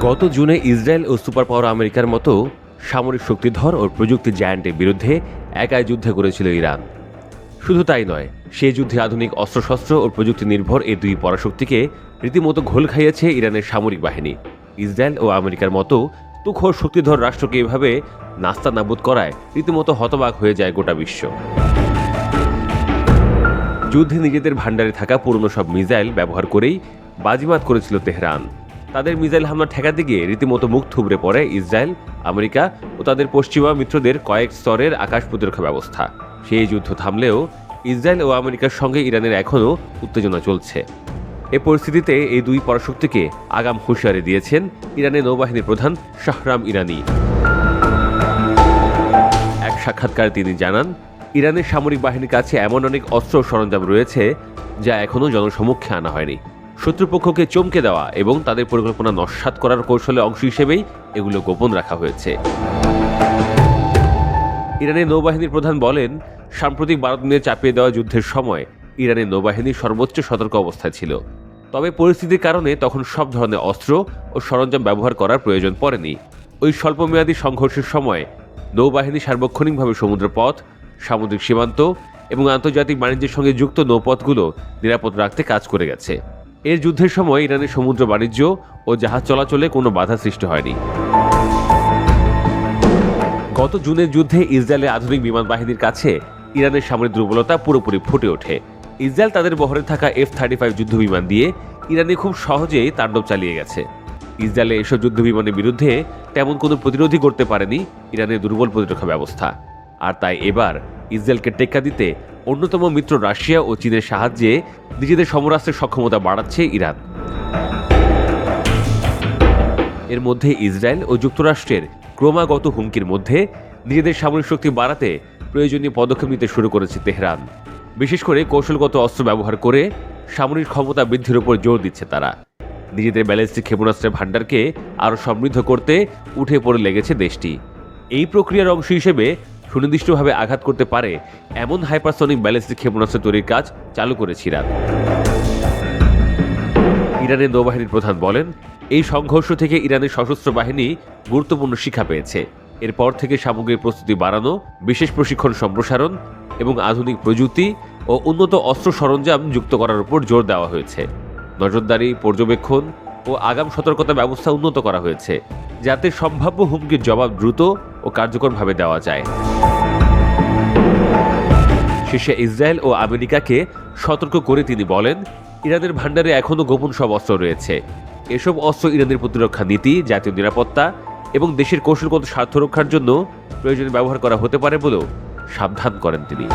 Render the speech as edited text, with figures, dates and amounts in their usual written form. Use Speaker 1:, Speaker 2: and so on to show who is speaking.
Speaker 1: গত জুনে ইসরায়েল ও super power আমেরিকার মতো সামরিক শক্তিধর ও প্রযুক্তি জায়ান্টের বিরুদ্ধে একাই যুদ্ধ করেছিল ইরান। শুধু তাই নয়, সেই যুদ্ধে আধুনিক অস্ত্রশস্ত্র ও প্রযুক্তি নির্ভর এই দুই পরাশক্তিকে রীতিমতো ঘোল খাইয়েছে ইরানের সামরিক বাহিনী। ইসরায়েল ও আমেরিকার মতো তুখোড় শক্তিধর রাষ্ট্রকে এভাবে নাস্তানাবুদ করায় রীতিমতো হতবাক হয়ে যায় গোটা বিশ্ব। যুদ্ধে নিজেদের ভান্ডারে থাকা পুরনো সব মিসাইল ব্যবহার করেই বাজিমাত করেছিল তেহরান। তাদের মিসাইল হামলা ঠেকাতে গিয়ে রীতিমতো মুখ থুবড়ে পড়ে ইসরায়েল, আমেরিকা ও তাদের পশ্চিমা মিত্রদের কয়েক স্তরের আকাশ প্রতিরক্ষা ব্যবস্থা। সেই যুদ্ধ থামলেও ইসরায়েল ও আমেরিকার সঙ্গে ইরানের এখনও উত্তেজনা চলছে। এ পরিস্থিতিতে এই দুই পরাশক্তিকে আগাম হুঁশিয়ারি দিয়েছেন ইরানের নৌবাহিনীর প্রধান শাহরাম ইরানি। এক সাক্ষাৎকারে তিনি জানান, ইরানের সামরিক বাহিনীর কাছে এমন অনেক অস্ত্র সরঞ্জাম রয়েছে যা এখনও জনসমক্ষে আনা হয়নি। শত্রুপক্ষকে চমকে দেওয়া এবং তাদের পরিকল্পনা নস্যাৎ করার কৌশলের অংশ হিসেবেই এগুলো গোপন রাখা হয়েছে। ইরানের নৌবাহিনীর প্রধান বলেন, সাম্প্রতিক 12 দিনে চাপিয়ে দেওয়া যুদ্ধের সময় ইরানের নৌবাহিনী সর্বোচ্চ সতর্ক অবস্থায় ছিল। তবে পরিস্থিতির কারণে তখন সব ধরনের অস্ত্র ও সরঞ্জাম ব্যবহার করার প্রয়োজন পড়েনি। ওই স্বল্পমেয়াদী সংঘর্ষের সময় নৌবাহিনী সার্বক্ষণিকভাবে সমুদ্রপথ, সামুদ্রিক সীমান্ত এবং আন্তর্জাতিক বাণিজ্যের সঙ্গে যুক্ত নৌপথগুলো নিরাপদ রাখতে কাজ করে গেছে। এর যুদ্ধের সময় ইরানের সমুদ্র বাণিজ্য ও জাহাজ চলাচলে কোনো বাধা সৃষ্টি হয়নি। গত জুনের যুদ্ধে ইসরায়েলের আধুনিক বিমান বাহিনীর কাছে ইরানের সামরিক দুর্বলতা পুরোপুরি ফুটে ওঠে। ইসরায়েল তাদের বহরে থাকা F-35 যুদ্ধবিমান দিয়ে ইরানে খুব সহজেই তাণ্ডব চালিয়ে গেছে। ইসরায়েলের এসব যুদ্ধবিমানের বিরুদ্ধে তেমন কোনো প্রতিরোধই করতে পারেনি ইরানের দুর্বল প্রতিরক্ষা ব্যবস্থা। আর তাই এবার ইসরায়েলকে টেক্কা দিতে অন্যতম মিত্র রাশিয়া ও চীনের সাহায্যে নিজেদের সমরাস্ত্রের সক্ষমতা বাড়াচ্ছে ইরান। এর মধ্যে ইসরায়েল ও যুক্তরাষ্ট্রের ক্রমাগত হুমকির মধ্যে নিজেদের সামরিক শক্তি বাড়াতে প্রয়োজনীয় পদক্ষেপ নিতে শুরু করেছে তেহরান। বিশেষ করে কৌশলগত অস্ত্র ব্যবহার করে সামরিক ক্ষমতা বৃদ্ধির উপর জোর দিচ্ছে তারা। নিজেদের ব্যালিস্টিক ক্ষেপণাস্ত্রের ভাণ্ডারকে আরও সমৃদ্ধ করতে উঠে পড়ে লেগেছে দেশটি। এই প্রক্রিয়ার অংশ হিসেবে সুনির্দিষ্টভাবে আঘাত করতে পারে এমন হাইপারসনিক ব্যালিস্টিক ক্ষেপণাস্ত্র তৈরির কাজ চালু করেছে ইরান। ইরানের নৌবাহিনীর প্রধান বলেন, এই সংঘর্ষ থেকে ইরানের সশস্ত্র বাহিনী গুরুত্বপূর্ণ শিক্ষা পেয়েছে। এরপর থেকে সামগ্রিক প্রস্তুতি বাড়ানো, বিশেষ প্রশিক্ষণ সম্প্রসারণ এবং আধুনিক প্রযুক্তি ও উন্নত অস্ত্র সরঞ্জাম যুক্ত করার উপর জোর দেওয়া হয়েছে। নজরদারি, পর্যবেক্ষণ ও আগাম সতর্কতা ব্যবস্থা উন্নত করা হয়েছে, যাতে সম্ভাব্য হুমকির জবাব দ্রুত ও কার্যকরভাবে দেওয়া যায়। শেষে ইসরায়েল ও আমেরিকাকে সতর্ক করে তিনি বলেন, ইরানের ভাণ্ডারে এখনও গোপন সব অস্ত্র রয়েছে। এসব অস্ত্র ইরানের প্রতিরক্ষা নীতি, জাতীয় নিরাপত্তা এবং দেশের কৌশলগত স্বার্থ রক্ষার জন্য প্রয়োজনে ব্যবহার করা হতে পারে বলেও সাবধান করেন তিনি।